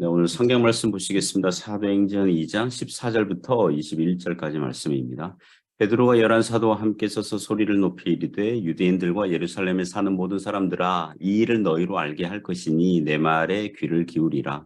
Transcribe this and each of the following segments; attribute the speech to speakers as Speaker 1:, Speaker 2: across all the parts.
Speaker 1: 네, 오늘 성경 말씀 보시겠습니다. 사도행전 2장 14절부터 21절까지 말씀입니다. 베드로가 열한 사도와 함께 서서 소리를 높이 이르되 유대인들과 예루살렘에 사는 모든 사람들아 이 일을 너희로 알게 할 것이니 내 말에 귀를 기울이라.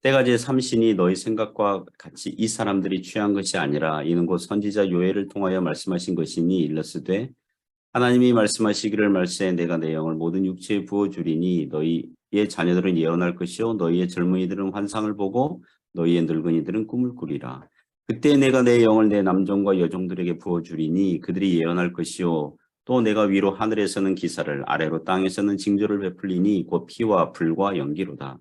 Speaker 1: 때가 제 삼신이 너희 생각과 같이 이 사람들이 취한 것이 아니라 이는 곧 선지자 요엘을 통하여 말씀하신 것이니 일러스되 하나님이 말씀하시기를 말세 내가 내 영을 모든 육체에 부어주리니 너희의 자녀들은 예언할 것이요 너희의 젊은이들은 환상을 보고 너희의 늙은이들은 꿈을 꾸리라. 그때 내가 내 영을 내 남종과 여종들에게 부어주리니 그들이 예언할 것이요 또 내가 위로 하늘에서는 기사를 아래로 땅에서는 징조를 베풀리니 곧 피와 불과 연기로다.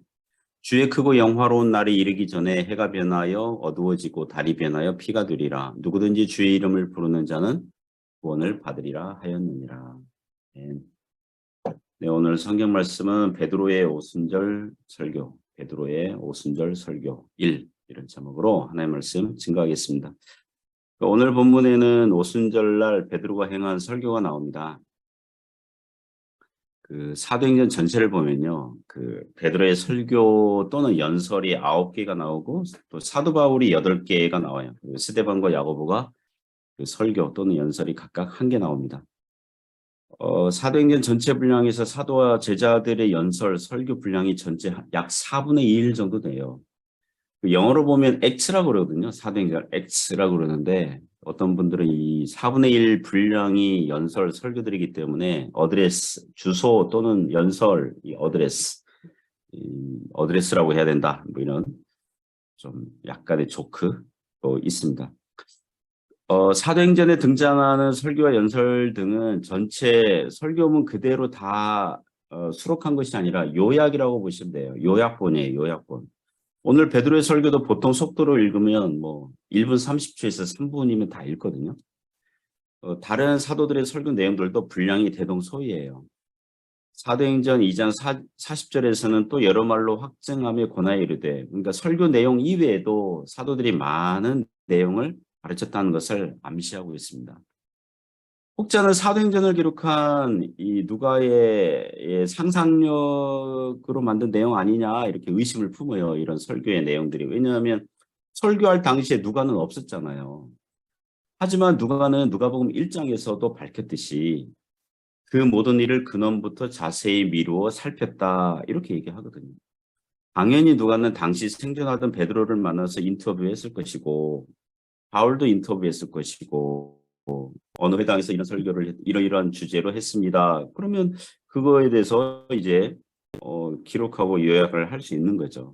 Speaker 1: 주의 크고 영화로운 날이 이르기 전에 해가 변하여 어두워지고 달이 변하여 피가 되리라. 누구든지 주의 이름을 부르는 자는 구원을 받으리라 하였느니라. 네, 오늘 성경 말씀은 베드로의 오순절 설교, 베드로의 오순절 설교 1 이런 제목으로 하나님의 말씀 증거하겠습니다. 오늘 본문에는 오순절날 베드로가 행한 설교가 나옵니다. 그 사도행전 전체를 보면요, 그 베드로의 설교 또는 연설이 9개가 나오고 또 사도 바울이 8개가 나와요. 스데반과 야고보가 그 설교 또는 연설이 각각 1개 나옵니다. 사도행전 전체 분량에서 사도와 제자들의 연설, 설교 분량이 전체 약 4분의 1 정도 돼요. 영어로 보면 X라고 그러거든요. 사도행전 X라고 그러는데 어떤 분들은 이 4분의 1 분량이 연설, 설교들이기 때문에 어드레스, 주소 또는 연설, 이 어드레스라고 해야 된다. 뭐 이런 좀 약간의 조크 있습니다. 사도행전에 등장하는 설교와 연설 등은 전체 설교문 그대로 다 수록한 것이 아니라 요약이라고 보시면 돼요. 요약본이에요. 요약본. 오늘 베드로의 설교도 보통 속도로 읽으면 뭐 1분 30초에서 3분이면 다 읽거든요. 다른 사도들의 설교 내용들도 분량이 대동소이해요. 사도행전 2장 40절에서는 또 여러 말로 확증하며 권하여 이르되, 그러니까 설교 내용 이외에도 사도들이 많은 내용을 가르쳤다는 것을 암시하고 있습니다. 혹자는 사도행전을 기록한 이 누가의 상상력으로 만든 내용 아니냐 이렇게 의심을 품어요. 이런 설교의 내용들이. 왜냐하면 설교할 당시에 누가는 없었잖아요. 하지만 누가는 누가복음 1장에서도 밝혔듯이 그 모든 일을 근원부터 자세히 미루어 살폈다 이렇게 얘기하거든요. 당연히 누가는 당시 생존하던 베드로를 만나서 인터뷰했을 것이고 바울도 인터뷰했을 것이고 어느 회당에서 이런 설교를 이러이러한 주제로 했습니다. 그러면 그거에 대해서 이제 기록하고 요약을 할 수 있는 거죠.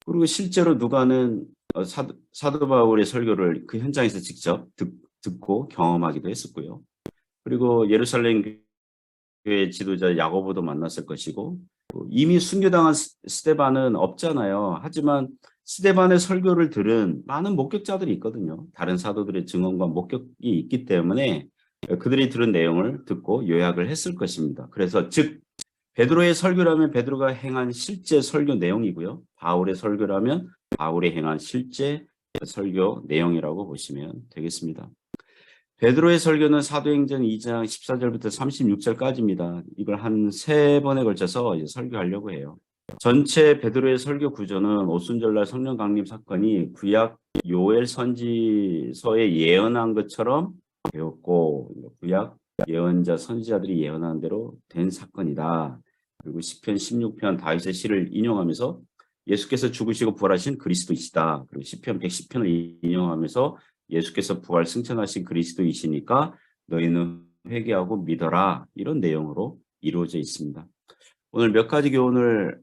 Speaker 1: 그리고 실제로 누가는 사도 바울의 설교를 그 현장에서 직접 듣고 경험하기도 했었고요. 그리고 예루살렘 교회 지도자 야고보도 만났을 것이고 이미 순교당한 스데반은 없잖아요. 하지만 스데반의 설교를 들은 많은 목격자들이 있거든요. 다른 사도들의 증언과 목격이 있기 때문에 그들이 들은 내용을 듣고 요약을 했을 것입니다. 그래서 즉 베드로의 설교라면 베드로가 행한 실제 설교 내용이고요. 바울의 설교라면 바울이 행한 실제 설교 내용이라고 보시면 되겠습니다. 베드로의 설교는 사도행전 2장 14절부터 36절까지입니다. 이걸 한 3번에 걸쳐서 설교하려고 해요. 전체 베드로의 설교 구조는 오순절날 성령 강림 사건이 구약 요엘 선지서에 예언한 것처럼 되었고 구약 예언자 선지자들이 예언한 대로 된 사건이다. 그리고 시편 16편 다윗의 시를 인용하면서 예수께서 죽으시고 부활하신 그리스도이시다. 그리고 시편 110편을 인용하면서 예수께서 부활 승천하신 그리스도이시니까 너희는 회개하고 믿어라. 이런 내용으로 이루어져 있습니다. 오늘 몇 가지 교훈을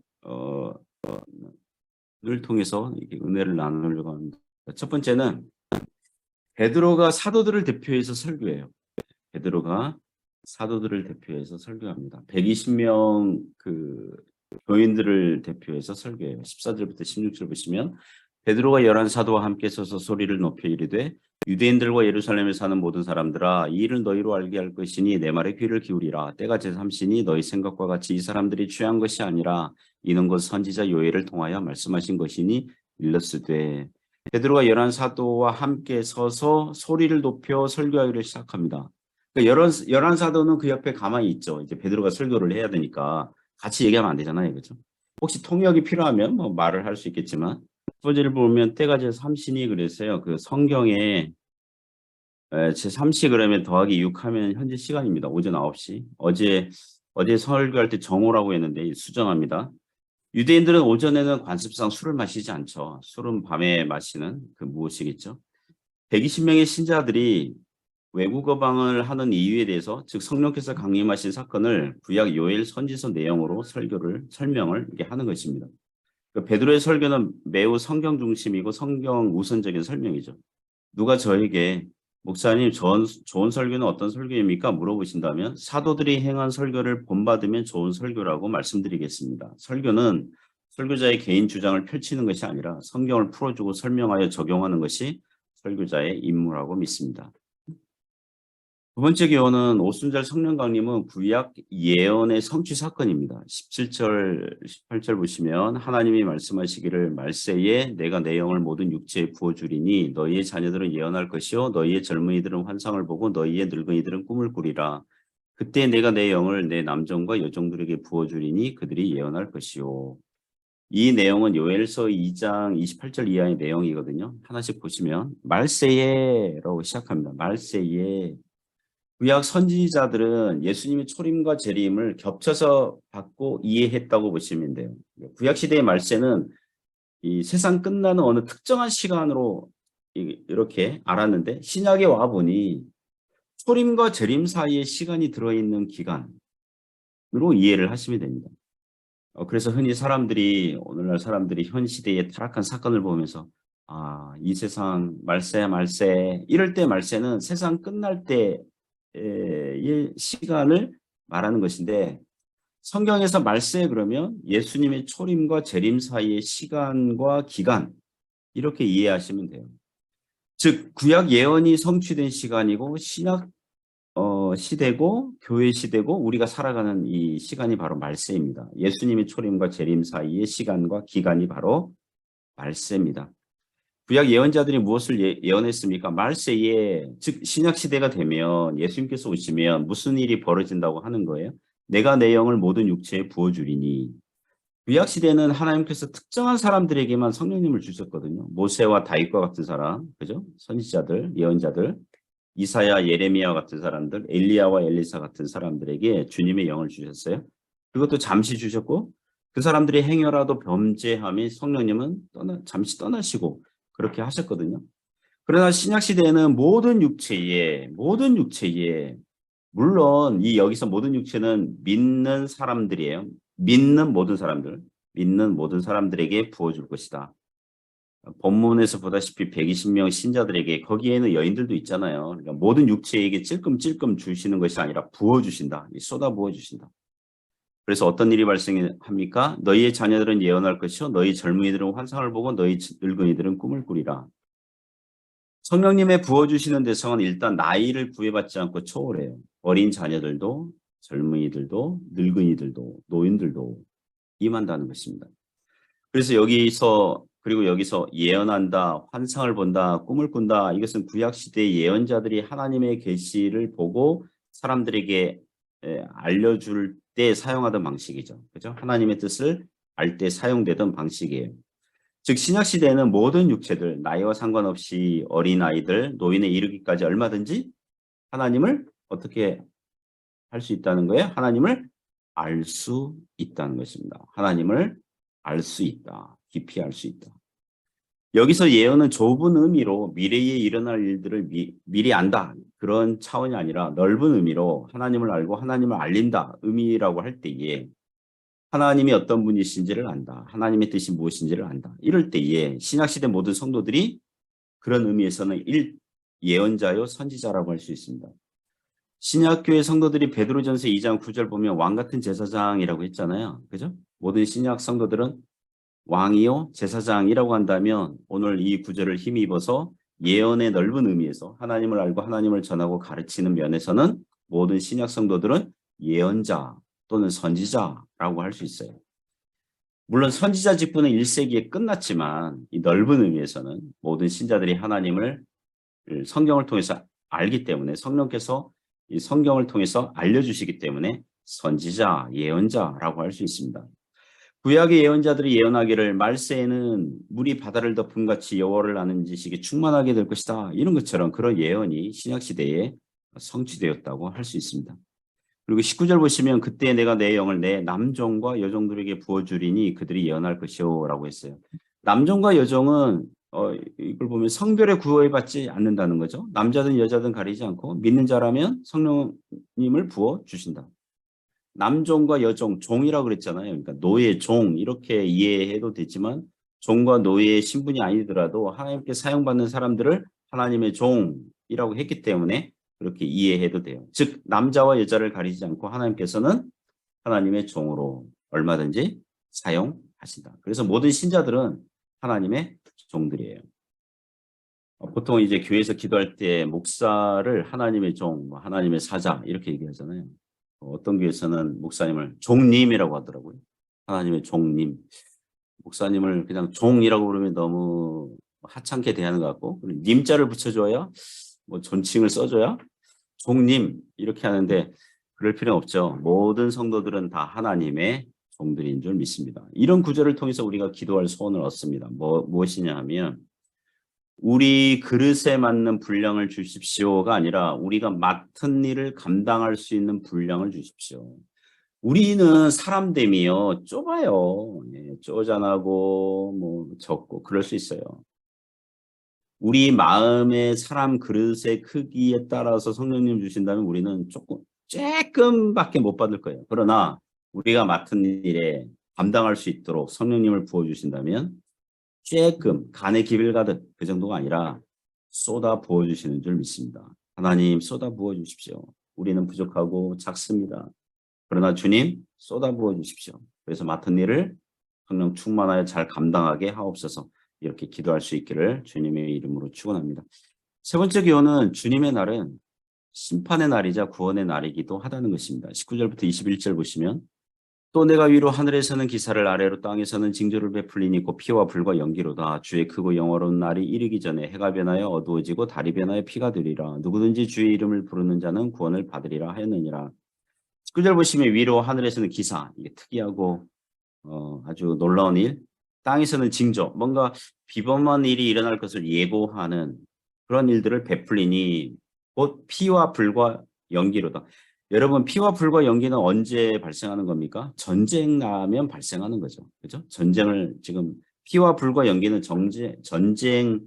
Speaker 1: 을 통해서 은혜를 나누려고 합니다. 첫 번째는 베드로가 사도들을 대표해서 설교해요. 베드로가 사도들을 대표해서 설교합니다. 120명 그 교인들을 대표해서 설교해요. 14절부터 16절 보시면 베드로가 11사도와 함께 서서 소리를 높여 이르되 유대인들과 예루살렘에 사는 모든 사람들아 이 일을 너희로 알게 할 것이니 내 말에 귀를 기울이라. 때가 제3신이 너희 생각과 같이 이 사람들이 취한 것이 아니라 이는 곧 선지자 요엘을 통하여 말씀하신 것이니 일렀으되. 베드로가 11사도와 함께 서서 소리를 높여 설교하기를 시작합니다. 그러니까 11사도는 그 옆에 가만히 있죠. 이제 베드로가 설교를 해야 되니까 같이 얘기하면 안 되잖아요. 그렇죠? 혹시 통역이 필요하면 뭐 말을 할 수 있겠지만 첫 번째를 보면 때가 제 3신이 그랬어요. 그 성경에 제 3시 그러면 더하기 6 하면 현재 시간입니다. 오전 9시. 어제 설교할 때 정오라고 했는데 수정합니다. 유대인들은 오전에는 관습상 술을 마시지 않죠. 술은 밤에 마시는 그 무엇이겠죠. 120명의 신자들이 외국어방을 하는 이유에 대해서 즉 성령께서 강림하신 사건을 구약 요엘 선지서 내용으로 설명을 이렇게 하는 것입니다. 베드로의 설교는 매우 성경 중심이고 성경 우선적인 설명이죠. 누가 저에게 목사님 좋은 설교는 어떤 설교입니까? 물어보신다면 사도들이 행한 설교를 본받으면 좋은 설교라고 말씀드리겠습니다. 설교는 설교자의 개인 주장을 펼치는 것이 아니라 성경을 풀어주고 설명하여 적용하는 것이 설교자의 임무라고 믿습니다. 두 번째 교훈은 오순절 성령 강림은 구약 예언의 성취 사건입니다. 17절, 18절 보시면 하나님이 말씀하시기를 말세에 내가 내 영을 모든 육체에 부어주리니 너희의 자녀들은 예언할 것이요 너희의 젊은이들은 환상을 보고 너희의 늙은이들은 꿈을 꾸리라. 그때 내가 내 영을 내 남종과 여종들에게 부어주리니 그들이 예언할 것이요. 이 내용은 요엘서 2장 28절 이하의 내용이거든요. 하나씩 보시면 말세에라고 시작합니다. 말세에. 구약 선지자들은 예수님의 초림과 재림을 겹쳐서 받고 이해했다고 보시면 돼요. 구약 시대의 말세는 이 세상 끝나는 어느 특정한 시간으로 이렇게 알았는데 신약에 와 보니 초림과 재림 사이에 시간이 들어있는 기간으로 이해를 하시면 됩니다. 그래서 흔히 오늘날 사람들이 현 시대의 타락한 사건을 보면서 이 세상 말세야 말세 이럴 때 말세는 세상 끝날 때 의 시간을 말하는 것인데 성경에서 말세 그러면 예수님의 초림과 재림 사이의 시간과 기간 이렇게 이해하시면 돼요. 즉 구약 예언이 성취된 시간이고 신약 시대고 교회 시대고 우리가 살아가는 이 시간이 바로 말세입니다. 예수님의 초림과 재림 사이의 시간과 기간이 바로 말세입니다. 구약 예언자들이 무엇을 예언했습니까? 말세에 즉 신약 시대가 되면 예수님께서 오시면 무슨 일이 벌어진다고 하는 거예요? 내가 내 영을 모든 육체에 부어주리니. 구약 시대는 하나님께서 특정한 사람들에게만 성령님을 주셨거든요. 모세와 다윗과 같은 사람, 그죠? 선지자들, 예언자들, 이사야, 예레미야 같은 사람들, 엘리야와 엘리사 같은 사람들에게 주님의 영을 주셨어요. 그것도 잠시 주셨고 그 사람들이 행여라도 범죄함이 성령님은 잠시 떠나시고 그렇게 하셨거든요. 그러나 신약 시대에는 모든 육체에 물론 여기서 모든 육체는 믿는 사람들이에요. 믿는 모든 사람들에게 부어줄 것이다. 본문에서 보다시피 120명 신자들에게 거기에는 여인들도 있잖아요. 그러니까 모든 육체에게 찔끔찔끔 주시는 것이 아니라 부어주신다. 쏟아 부어주신다. 그래서 어떤 일이 발생합니까? 너희의 자녀들은 예언할 것이요 너희 젊은이들은 환상을 보고 너희 늙은이들은 꿈을 꾸리라. 성령님의 부어주시는 대상은 일단 나이를 구애받지 않고 초월해요. 어린 자녀들도 젊은이들도 늙은이들도 노인들도 임한다는 것입니다. 그래서 여기서 예언한다, 환상을 본다, 꿈을 꾼다. 이것은 구약시대의 예언자들이 하나님의 계시를 보고 사람들에게 알려줄 때 사용하던 방식이죠. 그죠? 하나님의 뜻을 알 때 사용되던 방식이에요. 즉 신약시대에는 모든 육체들, 나이와 상관없이 어린아이들, 노인에 이르기까지 얼마든지 하나님을 어떻게 할 수 있다는 거예요? 하나님을 알 수 있다는 것입니다. 하나님을 알 수 있다. 깊이 알 수 있다. 여기서 예언은 좁은 의미로 미래에 일어날 일들을 미리 안다. 그런 차원이 아니라 넓은 의미로 하나님을 알고 하나님을 알린다. 의미라고 할 때에 하나님이 어떤 분이신지를 안다. 하나님의 뜻이 무엇인지를 안다. 이럴 때에 신약시대 모든 성도들이 그런 의미에서는 예언자요 선지자라고 할 수 있습니다. 신약교회 성도들이 베드로전서 2장 9절 보면 왕같은 제사장이라고 했잖아요. 그죠? 모든 신약 성도들은 왕이요 제사장이라고 한다면 오늘 이 구절을 힘입어서 예언의 넓은 의미에서 하나님을 알고 하나님을 전하고 가르치는 면에서는 모든 신약 성도들은 예언자 또는 선지자라고 할 수 있어요. 물론 선지자 직분은 1세기에 끝났지만 이 넓은 의미에서는 모든 신자들이 하나님을 성경을 통해서 알기 때문에 성령께서 이 성경을 통해서 알려주시기 때문에 선지자, 예언자라고 할 수 있습니다. 구약의 예언자들이 예언하기를 말세에는 물이 바다를 덮은 같이 여호와를 아는 지식이 충만하게 될 것이다. 이런 것처럼 그런 예언이 신약 시대에 성취되었다고 할 수 있습니다. 그리고 19절 보시면 그때 내가 내 영을 내 남종과 여종들에게 부어주리니 그들이 예언할 것이요 라고 했어요. 남종과 여종은 이걸 보면 성별에 구애받지 않는다는 거죠. 남자든 여자든 가리지 않고 믿는 자라면 성령님을 부어주신다. 남종과 여종, 종이라고 그랬잖아요. 그러니까 노예, 종 이렇게 이해해도 되지만 종과 노예의 신분이 아니더라도 하나님께 사용받는 사람들을 하나님의 종이라고 했기 때문에 그렇게 이해해도 돼요. 즉 남자와 여자를 가리지 않고 하나님께서는 하나님의 종으로 얼마든지 사용하신다. 그래서 모든 신자들은 하나님의 종들이에요. 보통 이제 교회에서 기도할 때 목사를 하나님의 종, 하나님의 사자 이렇게 얘기하잖아요. 어떤 교회에서는 목사님을 종님이라고 하더라고요. 하나님의 종님. 목사님을 그냥 종이라고 부르면 너무 하찮게 대하는 것 같고 님자를 붙여줘야 뭐 존칭을 써줘야 종님 이렇게 하는데 그럴 필요는 없죠. 모든 성도들은 다 하나님의 종들인 줄 믿습니다. 이런 구절을 통해서 우리가 기도할 소원을 얻습니다. 무엇이냐 하면 우리 그릇에 맞는 분량을 주십시오가 아니라 우리가 맡은 일을 감당할 수 있는 분량을 주십시오. 우리는 사람됨이요 좁아요. 쪼잔하고 뭐 적고 그럴 수 있어요. 우리 마음의 사람 그릇의 크기에 따라서 성령님 주신다면 우리는 조금밖에 못 받을 거예요. 그러나 우리가 맡은 일에 감당할 수 있도록 성령님을 부어주신다면 조금 간의 기별 가득 그 정도가 아니라 쏟아 부어주시는 줄 믿습니다. 하나님 쏟아 부어주십시오. 우리는 부족하고 작습니다. 그러나 주님 쏟아 부어주십시오. 그래서 맡은 일을 성령 충만하여 잘 감당하게 하옵소서. 이렇게 기도할 수 있기를 주님의 이름으로 축원합니다. 세 번째 기원은 주님의 날은 심판의 날이자 구원의 날이기도 하다는 것입니다. 19절부터 21절 보시면 또 내가 위로 하늘에서는 기사를 아래로 땅에서는 징조를 베풀리니 곧 피와 불과 연기로다. 주의 크고 영화로운 날이 이르기 전에 해가 변하여 어두워지고 달이 변하여 피가 되리라. 누구든지 주의 이름을 부르는 자는 구원을 받으리라 하였느니라. 19절 보시면 위로 하늘에서는 기사, 이게 특이하고 아주 놀라운 일. 땅에서는 징조, 뭔가 비범한 일이 일어날 것을 예고하는 그런 일들을 베풀리니 곧 피와 불과 연기로다. 여러분 피와 불과 연기는 언제 발생하는 겁니까? 전쟁 나면 발생하는 거죠. 그죠? 전쟁을 지금 피와 불과 연기는 전쟁을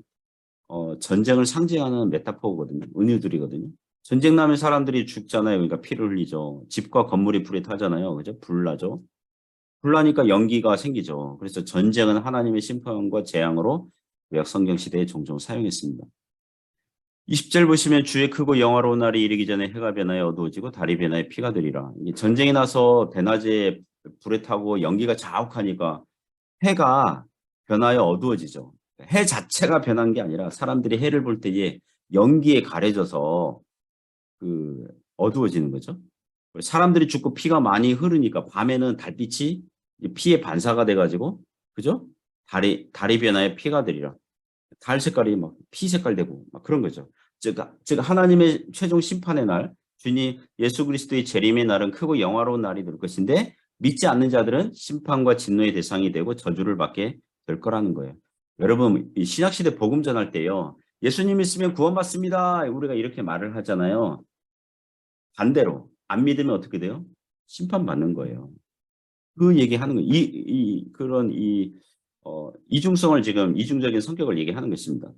Speaker 1: 상징하는 메타포거든요. 은유들이거든요. 전쟁 나면 사람들이 죽잖아요. 그러니까 피를 흘리죠. 집과 건물이 불에 타잖아요. 그죠? 불 나죠. 불나니까 연기가 생기죠. 그래서 전쟁은 하나님의 심판과 재앙으로 구약 성경 시대에 종종 사용했습니다. 20절 보시면 주의 크고 영화로운 날이 이르기 전에 해가 변하여 어두워지고 달이 변하여 피가 되리라. 전쟁이 나서 대낮에 불에 타고 연기가 자욱하니까 해가 변하여 어두워지죠. 해 자체가 변한 게 아니라 사람들이 해를 볼 때에 연기에 가려져서 어두워지는 거죠. 사람들이 죽고 피가 많이 흐르니까 밤에는 달빛이 피의 반사가 돼가지고 그죠? 달이 변하여 피가 되리라. 달 색깔이 막 피 색깔 되고 막 그런 거죠. 즉 하나님의 최종 심판의 날, 주님 예수 그리스도의 재림의 날은 크고 영화로운 날이 될 것인데 믿지 않는 자들은 심판과 진노의 대상이 되고 저주를 받게 될 거라는 거예요. 여러분 이 신약시대 복음 전할 때요. 예수님 있으면 구원받습니다. 우리가 이렇게 말을 하잖아요. 반대로 안 믿으면 어떻게 돼요? 심판받는 거예요. 그 얘기하는 거예요. 그런 이중성을 지금 이중적인 성격을 얘기하는 것입니다.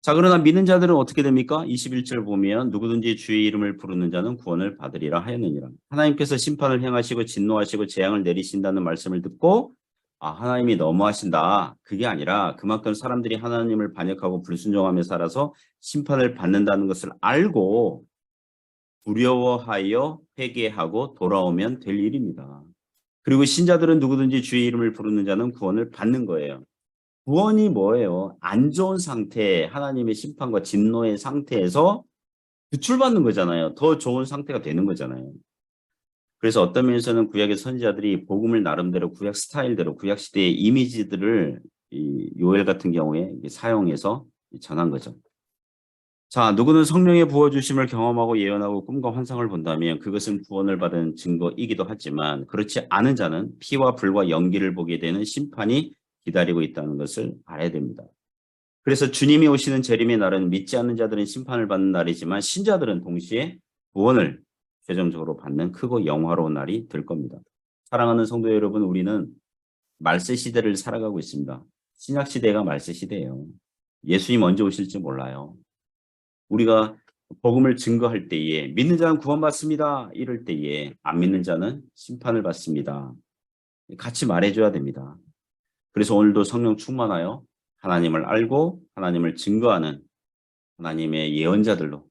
Speaker 1: 자, 그러나 믿는 자들은 어떻게 됩니까? 21절 보면 누구든지 주의 이름을 부르는 자는 구원을 받으리라 하였느니라. 하나님께서 심판을 행하시고 진노하시고 재앙을 내리신다는 말씀을 듣고 하나님이 너무하신다. 그게 아니라 그만큼 사람들이 하나님을 반역하고 불순종하며 살아서 심판을 받는다는 것을 알고 두려워하여 회개하고 돌아오면 될 일입니다. 그리고 신자들은 누구든지 주의 이름을 부르는 자는 구원을 받는 거예요. 구원이 뭐예요? 안 좋은 상태, 하나님의 심판과 진노의 상태에서 구출받는 거잖아요. 더 좋은 상태가 되는 거잖아요. 그래서 어떤 면에서는 구약의 선지자들이 복음을 나름대로 구약 스타일대로 구약 시대의 이미지들을 이 요엘 같은 경우에 사용해서 전한 거죠. 자, 누구는 성령의 부어주심을 경험하고 예언하고 꿈과 환상을 본다면 그것은 구원을 받은 증거이기도 하지만 그렇지 않은 자는 피와 불과 연기를 보게 되는 심판이 기다리고 있다는 것을 알아야 됩니다. 그래서 주님이 오시는 재림의 날은 믿지 않는 자들은 심판을 받는 날이지만 신자들은 동시에 구원을 최종적으로 받는 크고 영화로운 날이 될 겁니다. 사랑하는 성도 여러분, 우리는 말세 시대를 살아가고 있습니다. 신약 시대가 말세 시대예요. 예수님 언제 오실지 몰라요. 우리가 복음을 증거할 때에 믿는 자는 구원받습니다. 이럴 때에 안 믿는 자는 심판을 받습니다. 같이 말해줘야 됩니다. 그래서 오늘도 성령 충만하여 하나님을 알고 하나님을 증거하는 하나님의 예언자들로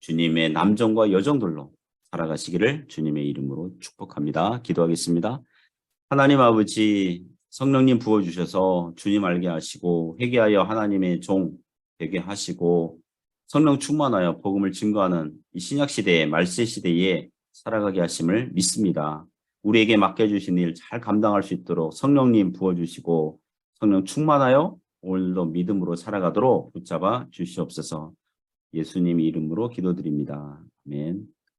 Speaker 1: 주님의 남정과 여정들로 살아가시기를 주님의 이름으로 축복합니다. 기도하겠습니다. 하나님 아버지, 성령님 부어주셔서 주님 알게 하시고 회개하여 하나님의 종 되게 하시고 성령 충만하여 복음을 증거하는 이 신약 시대의 말세 시대에 살아가게 하심을 믿습니다. 우리에게 맡겨주신 일 잘 감당할 수 있도록 성령님 부어주시고 성령 충만하여 오늘도 믿음으로 살아가도록 붙잡아 주시옵소서. 예수님 이름으로 기도드립니다. 아멘.